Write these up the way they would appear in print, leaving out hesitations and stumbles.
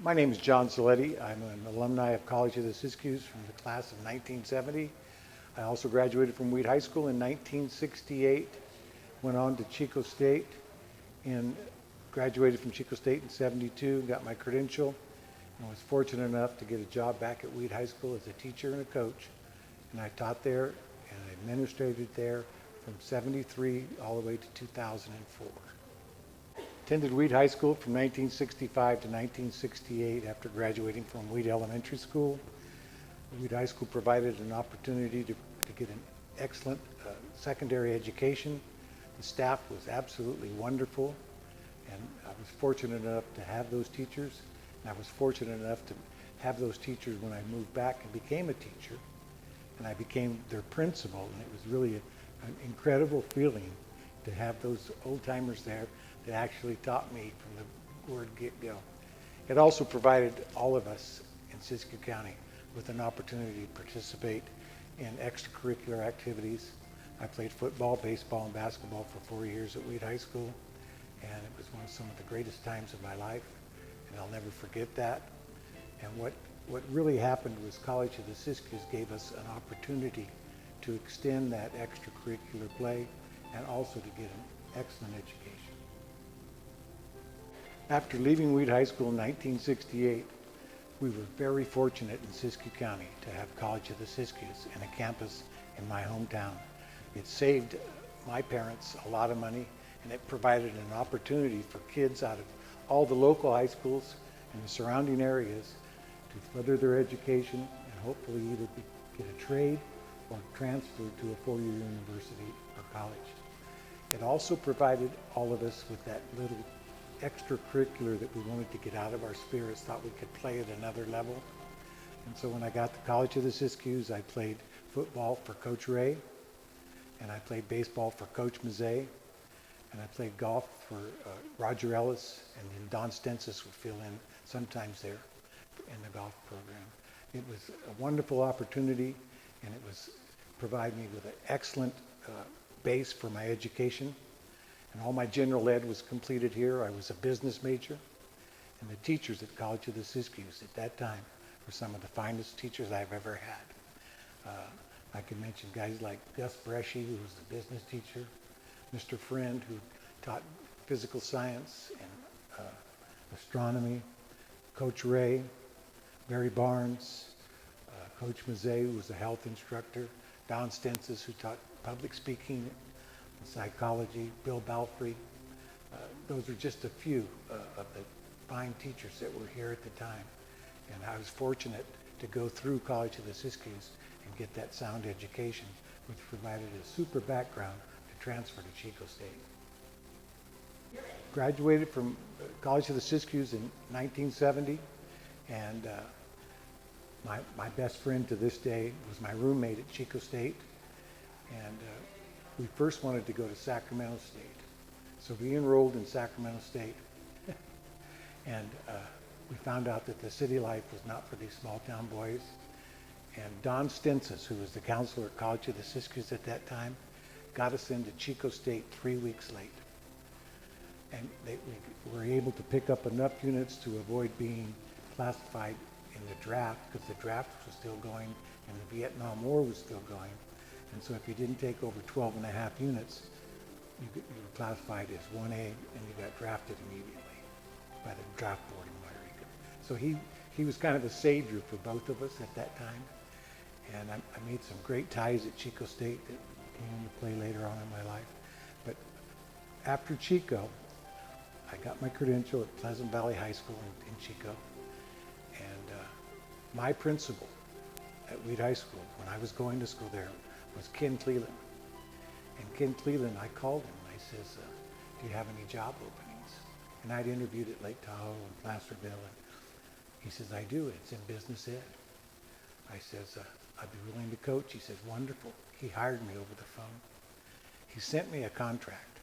My name is John Soletti. I'm an alumni of College of the Siskiyous from the class of 1970. I also graduated from Weed High School in 1968, went on to Chico State, and graduated from Chico State in 72, got my credential, and was fortunate enough to get a job back at Weed High School as a teacher and a coach. And I taught there and I administrated there from 73 all the way to 2004. Attended Weed High School from 1965 to 1968 after graduating from Weed Elementary School. Weed High School provided an opportunity to get an excellent secondary education. The staff was absolutely wonderful, and I was fortunate enough to have those teachers. And I was fortunate enough to have those teachers when I moved back and became a teacher, and I became their principal, and it was really an incredible feeling to have those old-timers there that actually taught me from the word get-go. It also provided all of us in Siskiyou County with an opportunity to participate in extracurricular activities. I played football, baseball, and basketball for 4 years at Weed High School, and it was some of the greatest times of my life, and I'll never forget that. And what really happened was College of the Siskiyous gave us an opportunity to extend that extracurricular play and also to get an excellent education. After leaving Weed High School in 1968, we were very fortunate in Siskiyou County to have College of the Siskiyous and a campus in my hometown. It saved my parents a lot of money, and it provided an opportunity for kids out of all the local high schools and the surrounding areas to further their education and hopefully either get a trade or transfer to a four-year university or college. It also provided all of us with that little extracurricular that we wanted to get out of our spirits, thought we could play at another level. And so when I got to College of the Siskiyous, I played football for Coach Ray, and I played baseball for Coach Mazzei, and I played golf for Roger Ellis, and then Don Stensis would fill in sometimes there in the golf program. It was a wonderful opportunity, and it was provide me with an excellent base for my education. And all my general ed was completed here. I was a business major, and the teachers at College of the Siskiyous at that time were some of the finest teachers I've ever had. I can mention guys like Gus Bresci, who was the business teacher, Mr. Friend, who taught physical science and astronomy, Coach Ray, Barry Barnes, Coach Mazzei, who was a health instructor, Don Stensis, who taught public speaking, psychology, Bill Balfrey. Those are just a few of the fine teachers that were here at the time. And I was fortunate to go through College of the Siskiyous and get that sound education, which provided a super background to transfer to Chico State. Graduated from College of the Siskiyous in 1970, and my best friend to this day was my roommate at Chico State, and we first wanted to go to Sacramento State. So we enrolled in Sacramento State, and we found out that the city life was not for these small town boys. And Don Stensis, who was the counselor at College of the Siskiyous at that time, got us into Chico State 3 weeks late. And we were able to pick up enough units to avoid being classified in the draft, because the draft was still going and the Vietnam War was still going. And so if you didn't take over 12 and a half units, you were classified as 1A, and you got drafted immediately by the draft board in Puerto Rico. So he was kind of a savior for both of us at that time. And I made some great ties at Chico State that came into play later on in my life. But after Chico, I got my credential at Pleasant Valley High School in Chico. And my principal at Weed High School, when I was going to school there, was Ken Cleland. And Ken Cleland, I called him and I says, do you have any job openings? And I'd interviewed at Lake Tahoe and Placerville, and he says, I do, it's in business ed. I says, I'd be willing to coach. He says, wonderful. He hired me over the phone. He sent me a contract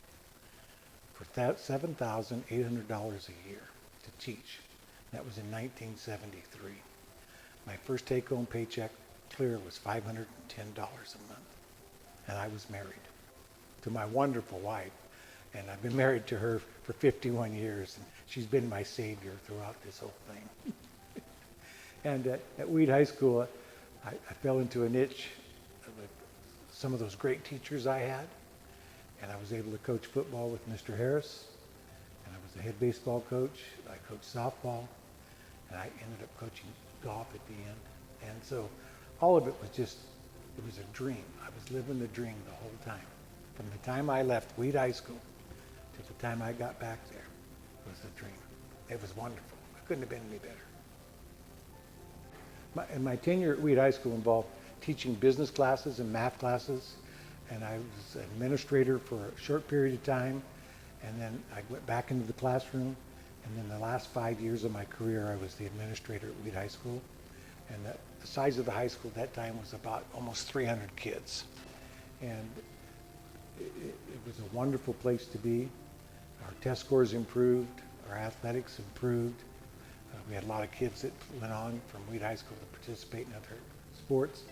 for $7,800 a year to teach. That was in 1973. My first take-home paycheck clear was $510 a month. And I was married to my wonderful wife. And I've been married to her for 51 years, and she's been my savior throughout this whole thing. And at Weed High School, I fell into a niche with some of those great teachers I had, and I was able to coach football with Mr. Harris, and I was the head baseball coach. I coached softball, and I ended up coaching golf at the end. And so all of it was just, it was a dream. I was living the dream the whole time. From the time I left Weed High School to the time I got back there was a dream. It was wonderful. It couldn't have been any better. My tenure at Weed High School involved teaching business classes and math classes, and I was an administrator for a short period of time, and then I went back into the classroom, and then the last 5 years of my career I was the administrator at Weed High School, and the size of the high school at that time was about almost 300 kids, and it was a wonderful place to be. Our test scores improved, our athletics improved. We had a lot of kids that went on from Weed High School to participate in other sports.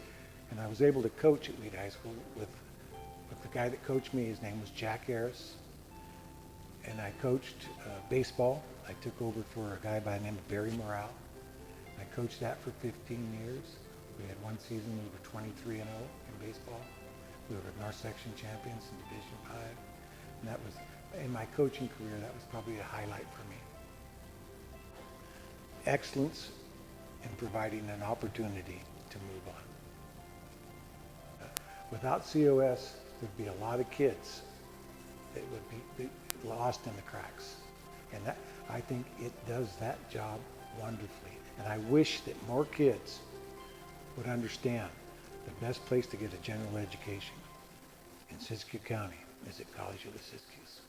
And I was able to coach at Weed High School with the guy that coached me. His name was Jack Harris. And I coached baseball. I took over for a guy by the name of Barry Morale. I coached that for 15 years. We had one season we were 23-0 in baseball. We were North Section champions in Division 5. And that was, in my coaching career, that was probably a highlight for me. Excellence in providing an opportunity to move on. Without COS, there'd be a lot of kids that would be lost in the cracks. And that, I think it does that job wonderfully. And I wish that more kids would understand the best place to get a general education in Siskiyou County is at College of the Siskiyous.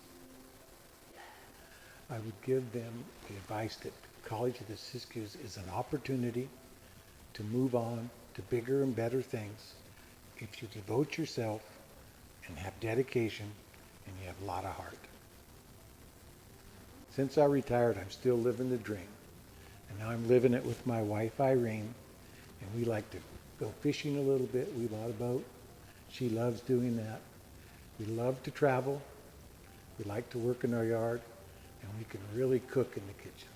I would give them the advice that College of the Siskiyous is an opportunity to move on to bigger and better things if you devote yourself and have dedication and you have a lot of heart. Since I retired, I'm still living the dream. And now I'm living it with my wife, Irene, and we like to go fishing a little bit. We bought a boat. She loves doing that. We love to travel. We like to work in our yard, and we can really cook in the kitchen.